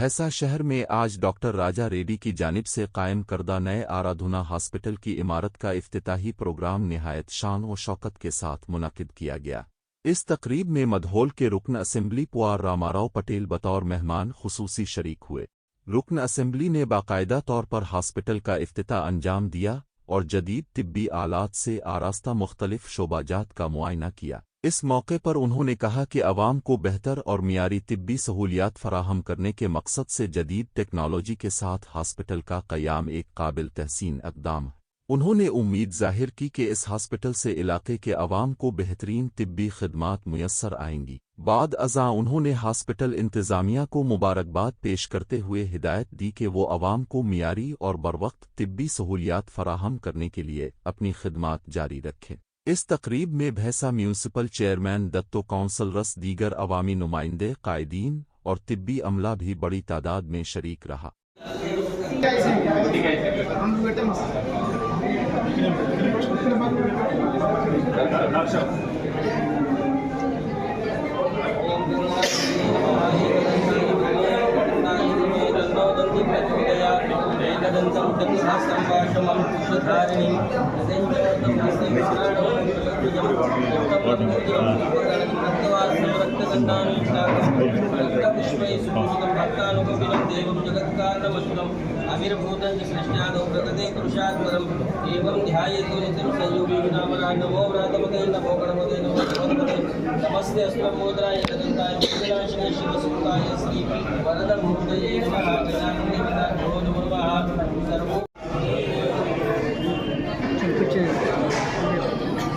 भैंसा शहर में आज डॉक्टर राजा रेड्डी की जानिब से कायम करदा नए आराधना हॉस्पिटल की इमारत का इफ्तिताही प्रोग्राम निहायत शान व शौकत के साथ मुनक़िद किया गया। इस तकरीब में मधोल के रुकन असेंबली पुआर रामाराव पटेल बतौर मेहमान खुसूसी शरीक हुए। रुकन असेंबली ने बाकायदा तौर पर हॉस्पिटल का इफ्तिताह अंजाम दिया और जदीद तिब्बी आलात से आरास्ता मुख्तलिफ शोबाजात का मुआयना किया। इस मौके पर उन्होंने कहा कि अवाम को बेहतर और मियारी तिब्बी सहूलियात फराहम करने के मकसद से जदीद टेक्नोलॉजी के साथ हॉस्पिटल का क़याम एक काबिल तहसीन इक़दाम है। उन्होंने उम्मीद ज़ाहिर की कि इस हॉस्पिटल से इलाके के अवाम को बेहतरीन तिब्बी खिदमात मुयस्सर आएंगी। बाद अज़ा उन्होंने हॉस्पिटल इंतज़ामिया को मुबारकबाद पेश करते हुए हिदायत दी कि वो अवाम को मियारी और बरवक्त तिब्बी सहूलियात फराहम करने के लिए अपनी खिदमात जारी रखें। इस तकरीब में भैंसा म्यूनसिपल चेयरमैन दत्तो काउंसलरस दीगर अवामी नुमाइंदे कायदीन और तिब्बी अमला भी बड़ी तादाद में शरीक रहा। आविर्भूतं सृष्ट्यादौ प्रकृते पुरुषात्परम् एवं ध्यायेतो नित्यं संयोगी नामना नमो व्रातपते नमो गणपते नमो गणपते नमस्ते अस्मद्मोद्राय तदन्ताय विनाशिने शिवसुताय श्री वरदमूर्तये नमः गजानने नमो नमः सर्वो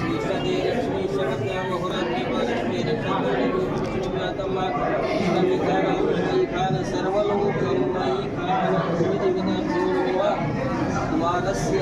श्रीपदे लक्ष्मी शरद्या महुरात्रि महालक्ष्मी रक्षातमा कृष्णविद्याराम खान सर्वलोकमयी खान मानस्य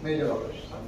Major operation.